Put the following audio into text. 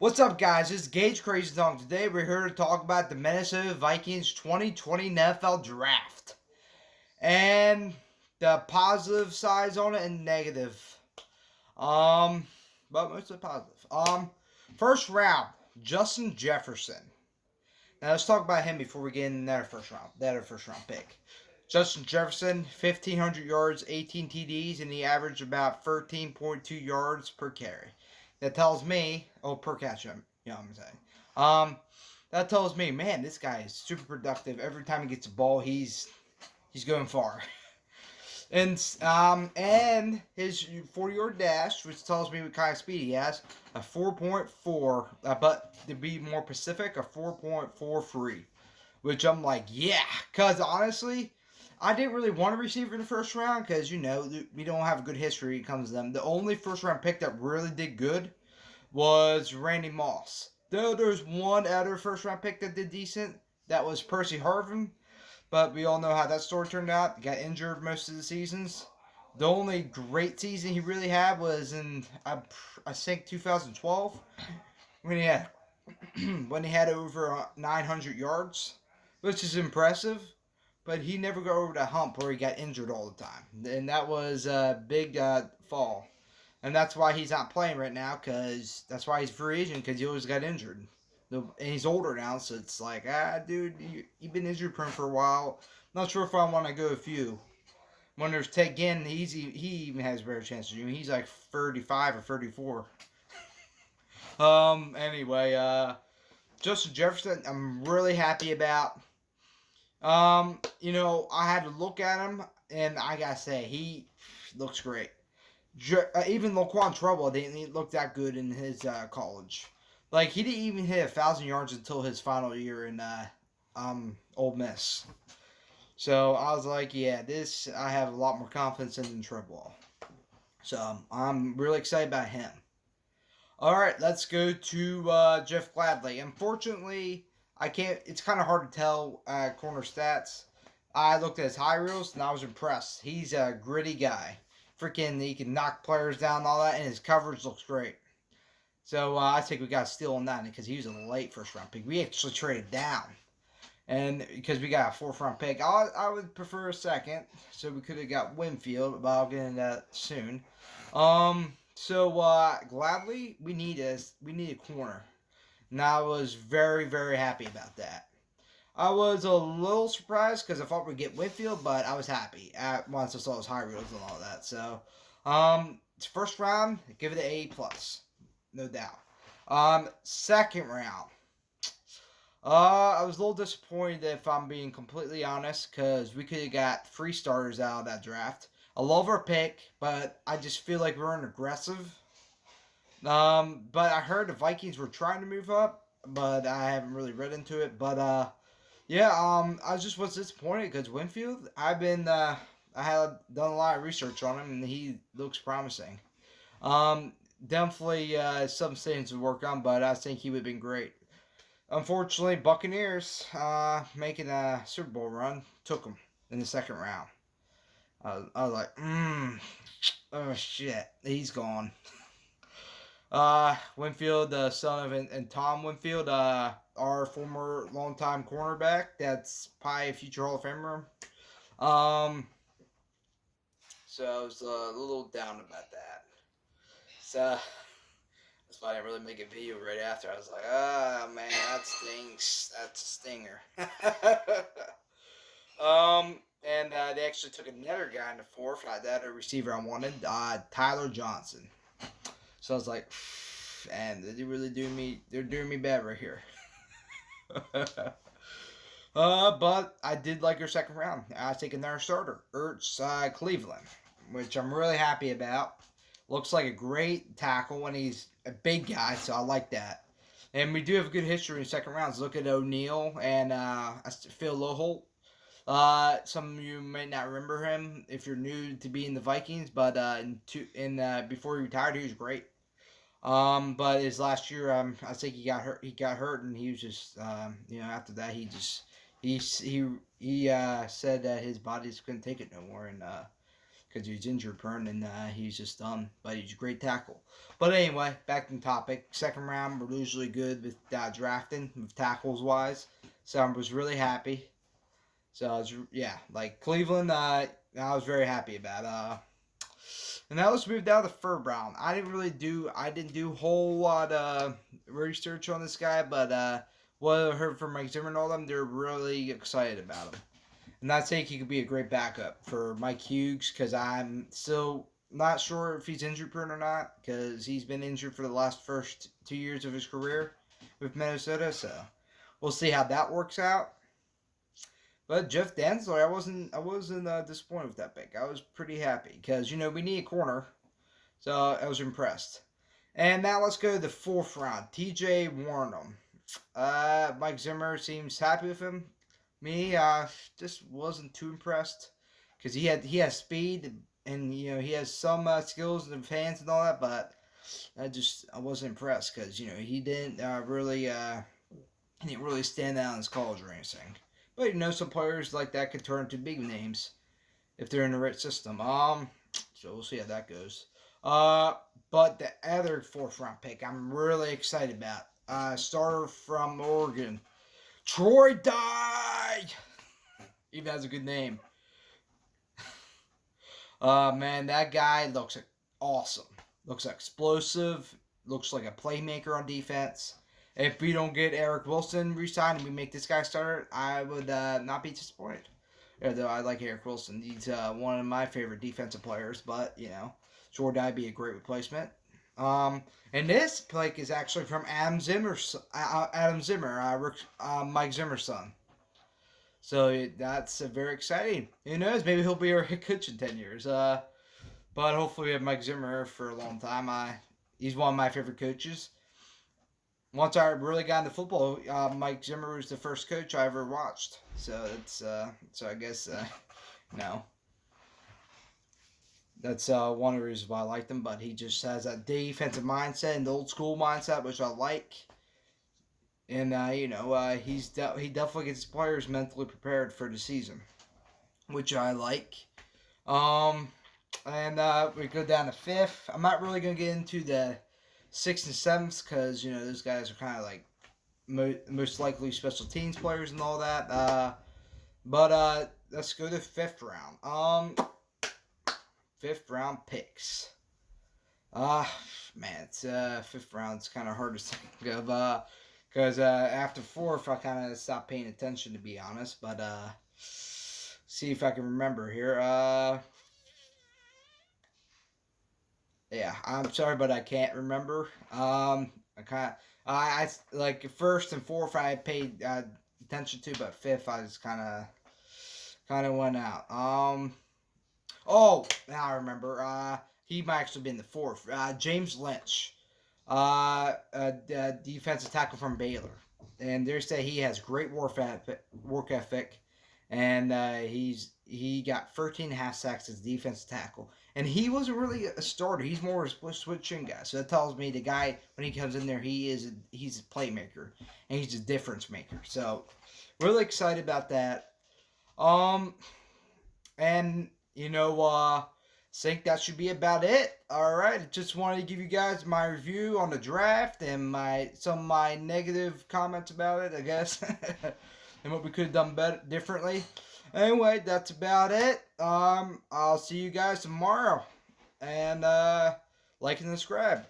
What's up, guys? This is Gage Crazy Talk. Today we're here to talk about the Minnesota Vikings 2020 NFL Draft and the positive sides on it and negative. Um, but mostly positive. First round, Justin Jefferson. Now let's talk about him before we get in their first round pick. Justin Jefferson, 1,500 yards, 18 TDs, and he averaged about 13.2 yards per carry. That tells me, per catch, I'm saying. Um, that tells me, man, this guy is super productive. Every time he gets a ball, he's going far. And his 40-yard dash, which tells me what kind of speed he has, a 4.4, but to be more specific, a 4.43, which I'm like, yeah, because honestly, I didn't really want a receiver in the first round because, we don't have a good history when it comes to them. The only first round pick that really did good was Randy Moss. Though there's one other first round pick that did decent, that was Percy Harvin. But we all know how that story turned out. He got injured most of the seasons. The only great season he really had was in I think 2012 when he had when he had over 900 yards, which is impressive. But he never got over the hump where he got injured all the time, and that was a big fall. And that's why he's not playing right now, because that's why he's free agent, because he always got injured. And he's older now, so it's like, dude, you've been injured prone for a while. Not sure if I want to go with you. When there's Ted Ginn, he even has a better chance of you. He's like 35 or 34. Anyway, Justin Jefferson, I'm really happy about. I had to look at him, and I gotta say, he looks great. Even Laquan Treadwell didn't look that good in his college. Like, he didn't even hit 1,000 yards until his final year in Ole Miss. So I was like, yeah, this I have a lot more confidence in than Treadwell. So I'm really excited about him. All right, let's go to Jeff Gladley. Unfortunately, I can't. It's kind of hard to tell corner stats. I looked at his high reels and I was impressed. He's a gritty guy. Freaking, he can knock players down and all that, and his coverage looks great. So I think we got a steal on that because he was a late first round pick. We actually traded down, and because we got a fourth round pick, I would prefer a second. So we could have got Winfield, but I'll get into that soon. So gladly we need a corner, and I was very very happy about that. I was a little surprised because I thought we'd get Winfield, but I was happy once I saw his high reels and all that. So, first round, give it an A+, no doubt. Second round, I was a little disappointed if I'm being completely honest, because we could have got 3 starters out of that draft. I love our pick, but I just feel like we weren't aggressive. But I heard the Vikings were trying to move up, but I haven't really read into it. But yeah, I just was disappointed because Winfield, I had done a lot of research on him, and he looks promising. Definitely some things to work on, but I think he would have been great. Unfortunately, Buccaneers, making a Super Bowl run, took him in the second round. I was like, oh shit, he's gone. Winfield, the son of and Tom Winfield, our former longtime cornerback. That's probably a future Hall of Famer. Um, so I was a little down about that. So that's why I didn't really make a video right after. I was like, man, that stinks. That's a stinger. And they actually took another guy in the fourth. That a receiver I wanted, Tyler Johnson. So I was like, and they really they're doing me bad right here. But I did like your second round. I was taking their starter, Ertz, Cleveland, which I'm really happy about. Looks like a great tackle when he's a big guy, so I like that. And we do have a good history in second rounds. Look at O'Neal and Phil Loholt. Some of you may not remember him if you're new to being the Vikings, but before he retired, he was great. But his last year, I think he got hurt. He got hurt, and he was just, after that, he said that his body just couldn't take it no more, and because he's injury prone and he's just done. But he's a great tackle. But anyway, back to the topic. Second round, we're usually good with drafting, with tackles wise. So I was really happy. So I was, yeah, like Cleveland, I was very happy about. And now let's move down to third round. I didn't do a whole lot of research on this guy, but what I heard from Mike Zimmer and all them, they're really excited about him. And I think he could be a great backup for Mike Hughes because I'm still not sure if he's injury prone or not because he's been injured for the first 2 years of his career with Minnesota. So we'll see how that works out. But Jeff Dantzler, I wasn't disappointed with that pick. I was pretty happy because we need a corner, so I was impressed. And now let's go to the fourth round. T.J. Warren. Mike Zimmer seems happy with him. Me, just wasn't too impressed because he has speed and he has some skills in the hands and all that, but I wasn't impressed because he didn't really stand out in his college or anything. But some players like that could turn into big names if they're in the right system. So we'll see how that goes. But the other fourth round pick, I'm really excited about. Starter from Oregon, Troy Dye. Even has a good name. Man, that guy looks awesome. Looks explosive. Looks like a playmaker on defense. If we don't get Eric Wilson re-signed and we make this guy starter, I would not be disappointed. Though I like Eric Wilson. He's one of my favorite defensive players, but, Troy Dye be a great replacement. And this pick is actually from Adam Zimmer, Mike Zimmer's son. So that's very exciting. Who knows? Maybe he'll be our head coach in 10 years. But hopefully we have Mike Zimmer for a long time. He's one of my favorite coaches. Once I really got into football, Mike Zimmer was the first coach I ever watched. So it's so I guess that's one of the reasons why I liked him. But he just has that defensive mindset and the old school mindset, which I like. And he definitely gets his players mentally prepared for the season, which I like. And we go down to fifth. I'm not really gonna get into the 6th and 7th because those guys are kind of like most likely special teams players and all that. But let's go to fifth round. Fifth round picks. Man, it's fifth round. It's kind of hard to think of because after fourth I kind of stopped paying attention, to be honest. But see if I can remember here. Yeah, I'm sorry, but I can't remember. I like first and fourth I paid attention to, but fifth I just kind of went out. Oh, now I remember. He might actually be in the fourth. James Lynch, defensive tackle from Baylor, and they say he has great work ethic, and he got 13.5 sacks as defensive tackle. And he wasn't really a starter. He's more a switch-in guy. So that tells me the guy, when he comes in there, he's a playmaker. And he's a difference maker. So, really excited about that. And, think that should be about it. Alright, just wanted to give you guys my review on the draft and some of my negative comments about it, I guess. And what we could have done differently. Anyway, that's about it. I'll see you guys tomorrow. And like and subscribe.